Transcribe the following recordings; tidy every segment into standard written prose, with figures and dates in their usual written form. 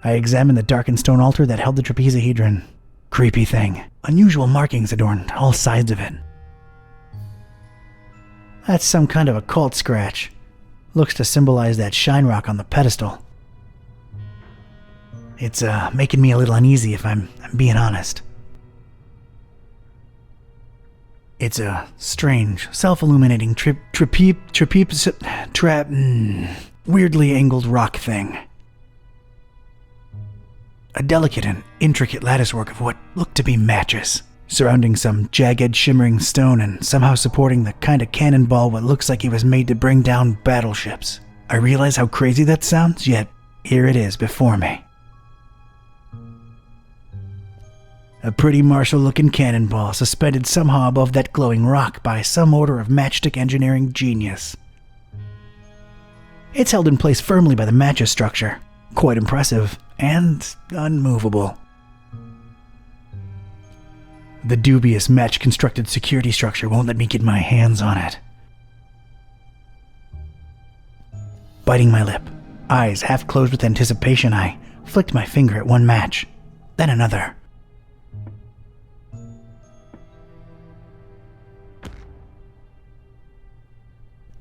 I examined the darkened stone altar that held the trapezohedron. Creepy thing. Unusual markings adorned all sides of it. That's some kind of occult scratch. Looks to symbolize that shine rock on the pedestal. It's making me a little uneasy if I'm being honest. It's a strange, self-illuminating weirdly angled rock thing. A delicate and intricate latticework of what looked to be matches, surrounding some jagged, shimmering stone and somehow supporting the kind of cannonball what looks like it was made to bring down battleships. I realize how crazy that sounds, yet here it is before me. A pretty martial-looking cannonball suspended somehow above that glowing rock by some order of matchstick engineering genius. It's held in place firmly by the matches structure. Quite impressive and unmovable. The dubious match-constructed security structure won't let me get my hands on it. Biting my lip, eyes half closed with anticipation, I flicked my finger at one match, then another.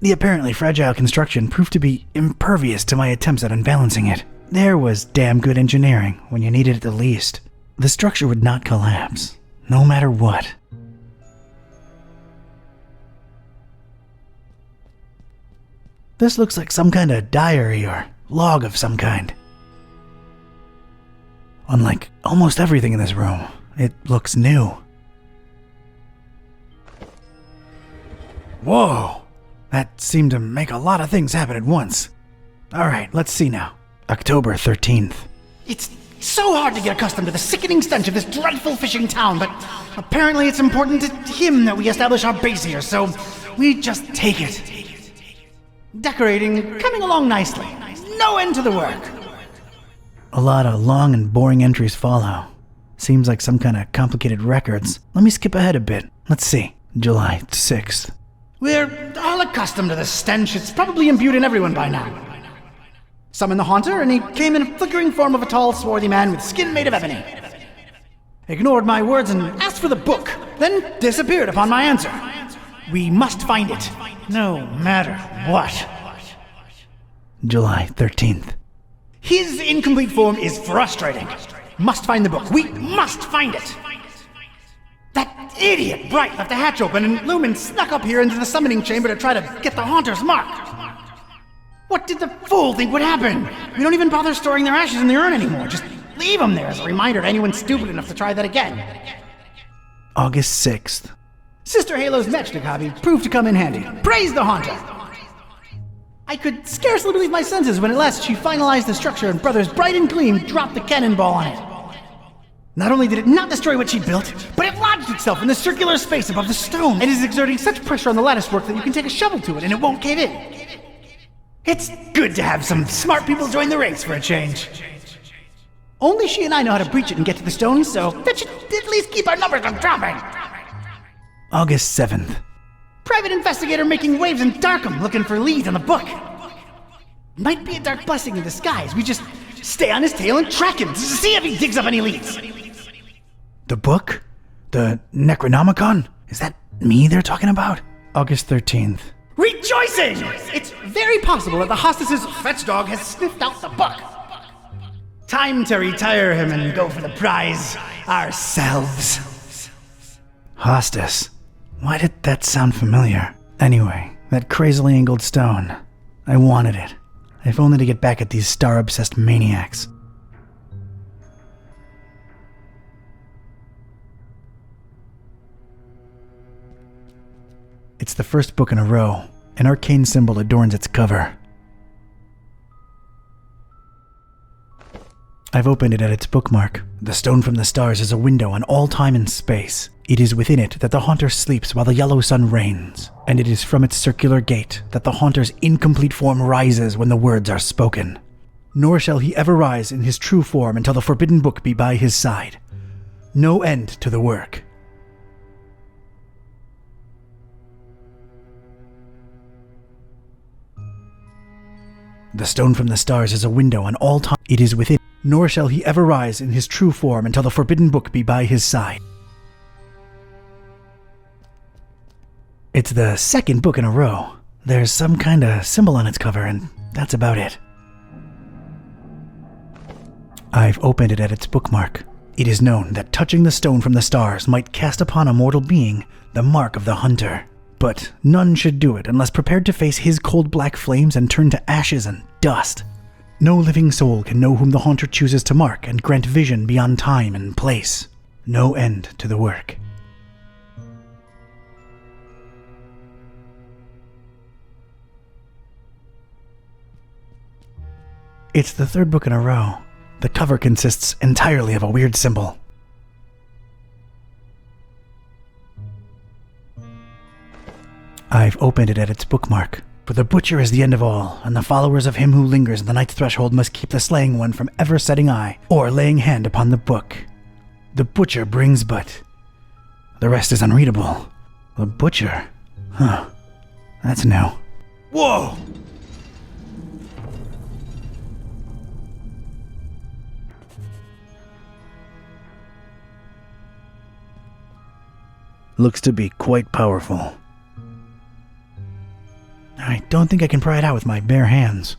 The apparently fragile construction proved to be impervious to my attempts at unbalancing it. There was damn good engineering when you needed it the least. The structure would not collapse, no matter what. This looks like some kind of diary or log of some kind. Unlike almost everything in this room, it looks new. Whoa! That seemed to make a lot of things happen at once. Alright, let's see now. October 13th. It's so hard to get accustomed to the sickening stench of this dreadful fishing town, but apparently it's important to him that we establish our base here, so we just take it. Decorating, coming along nicely. No end to the work. A lot of long and boring entries follow. Seems like some kind of complicated records. Let me skip ahead a bit. Let's see. July 6th. We're all accustomed to the stench. It's probably imbued in everyone by now. Summoned the Haunter, and he came in a flickering form of a tall, swarthy man with skin made of ebony. Ignored my words and asked for the book, then disappeared upon my answer. We must find it, no matter what. July 13th. His incomplete form is frustrating. Must find the book. We must find it. That idiot Bright left the hatch open and Lumen snuck up here into the summoning chamber to try to get the Haunter's mark. What did the fool think would happen? We don't even bother storing their ashes in the urn anymore. Just leave them there as a reminder to anyone stupid enough to try that again. August 6th. Sister Halo's matchstick hobby proved to come in handy. Praise the Haunter! I could scarcely believe my senses when at last she finalized the structure and Brothers Bright and Gleam dropped the cannonball on it. Not only did it not destroy what she built, but it lodged itself in the circular space above the stone and is exerting such pressure on the latticework that you can take a shovel to it and it won't cave in. It's good to have some smart people join the ranks for a change. Only she and I know how to breach it and get to the stone, so that should at least keep our numbers from dropping. August 7th. Private investigator making waves in Darkham looking for leads on the book. Might be a dark blessing in disguise. We just stay on his tail and track him to see if he digs up any leads. The book? The Necronomicon? Is that me they're talking about? August 13th. Rejoicing! It's very possible that the hostess's fetch dog has sniffed out the book. Time to retire him and go for the prize ourselves. Hostess. Why did that sound familiar? Anyway, that crazily angled stone. I wanted it. If only to get back at these star-obsessed maniacs. It's the first book in a row. An arcane symbol adorns its cover. I've opened it at its bookmark. The stone from the stars is a window on all time and space. It is within it that the Haunter sleeps while the yellow sun reigns, and it is from its circular gate that the Haunter's incomplete form rises when the words are spoken. Nor shall he ever rise in his true form until the forbidden book be by his side. No end to the work. The stone from the stars is a window on all time. It is within. nor shall he ever rise in his true form until the forbidden book be by his side. It's the second book in a row. There's some kind of symbol on its cover, and that's about it. I've opened it at its bookmark. It is known that touching the stone from the stars might cast upon a mortal being the mark of the hunter. But none should do it unless prepared to face his cold black flames and turn to ashes and dust. No living soul can know whom the haunter chooses to mark and grant vision beyond time and place. No end to the work. It's the third book in a row. The cover consists entirely of a weird symbol. I've opened it at its bookmark. For the butcher is the end of all, and the followers of him who lingers on the night's threshold must keep the slaying one from ever setting eye or laying hand upon the book. The butcher brings but... The rest is unreadable. The butcher? Huh. That's new. Whoa! Looks to be quite powerful. I don't think I can pry it out with my bare hands.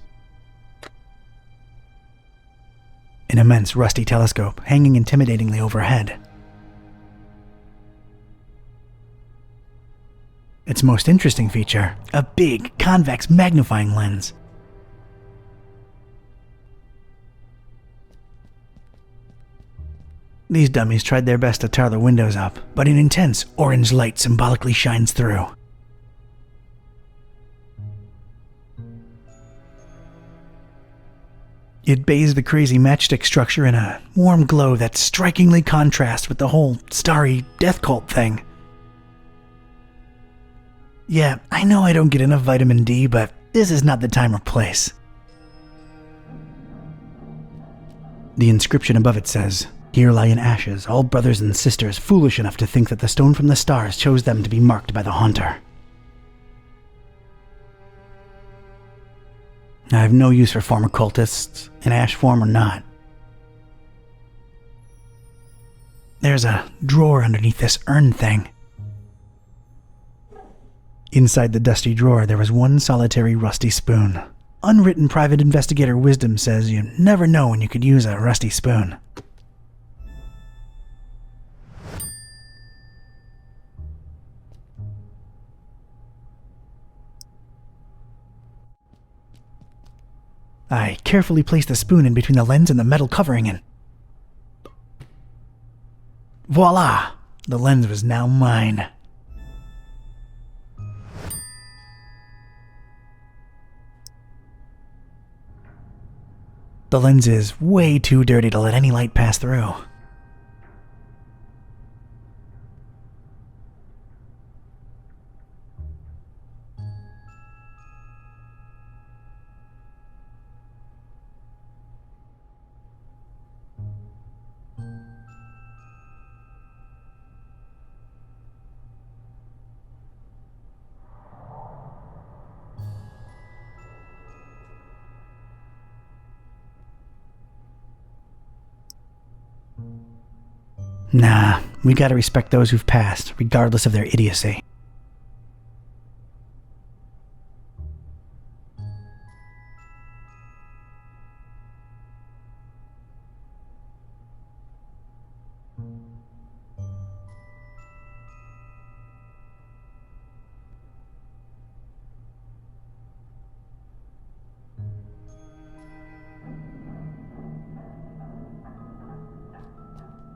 An immense rusty telescope hanging intimidatingly overhead. Its most interesting feature, a big, convex magnifying lens. These dummies tried their best to tar the windows up, but an intense orange light symbolically shines through. It bathes the crazy matchstick structure in a warm glow that strikingly contrasts with the whole starry death cult thing. Yeah, I know I don't get enough vitamin D, but this is not the time or place. The inscription above it says, "Here lie in ashes all brothers and sisters foolish enough to think that the stone from the stars chose them to be marked by the haunter." I have no use for former cultists, in ash form or not. There's a drawer underneath this urn thing. Inside the dusty drawer, there was one solitary rusty spoon. Unwritten private investigator wisdom says you never know when you could use a rusty spoon. I carefully placed the spoon in between the lens and the metal covering and... voila! The lens was now mine. The lens is way too dirty to let any light pass through. Nah, we gotta respect those who've passed, regardless of their idiocy.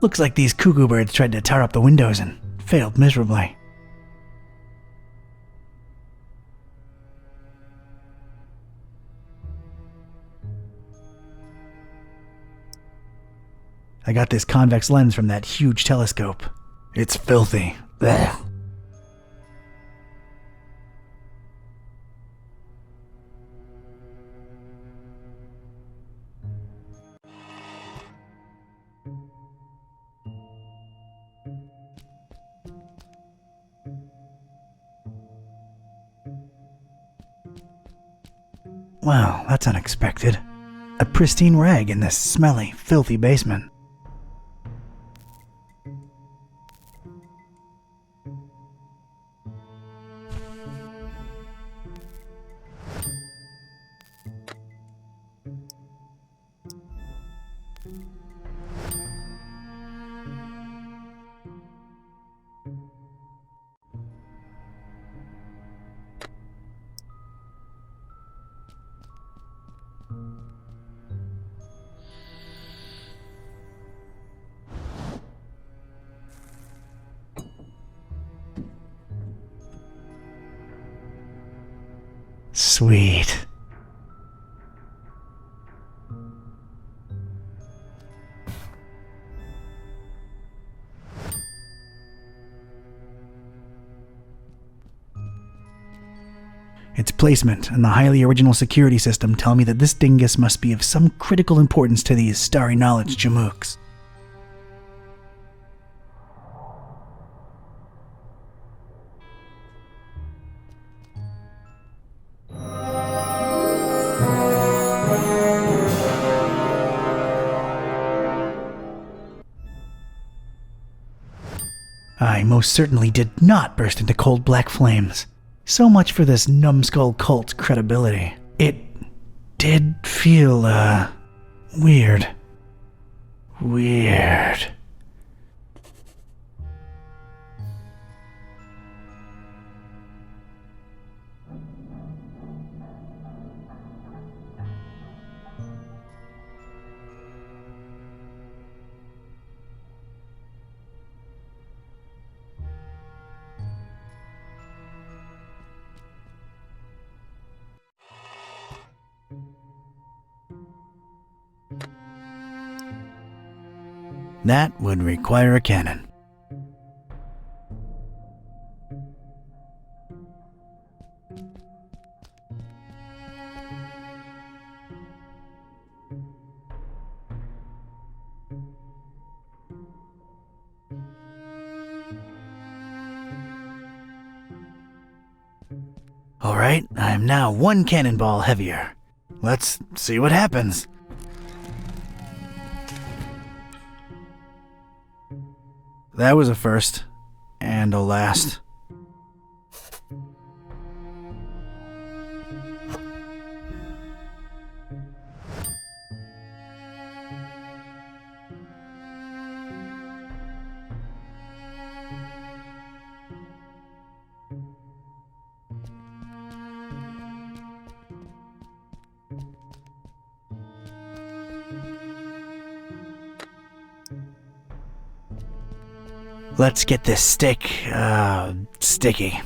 Looks like these cuckoo birds tried to tar up the windows and failed miserably. I got this convex lens from that huge telescope. It's filthy. Blech. Wow, that's unexpected. a pristine rag in this smelly, filthy basement. Sweet. Its placement and the highly original security system tell me that this dingus must be of some critical importance to these starry knowledge jamooks. I most certainly did not burst into cold black flames. So much for this numbskull cult's credibility. It did feel, weird. Weird. That would require a cannon. Alright, I'm now one cannonball heavier. Let's see what happens. That was a first, and a last. Let's get this stick, sticky.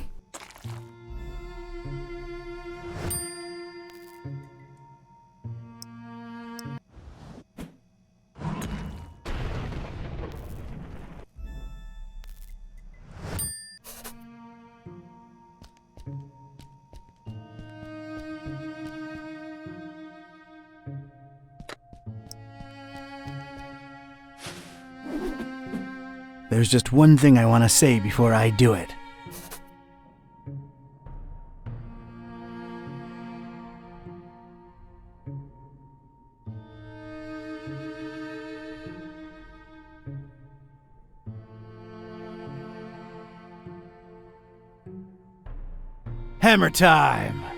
There's just one thing I want to say before I do it. Hammer time!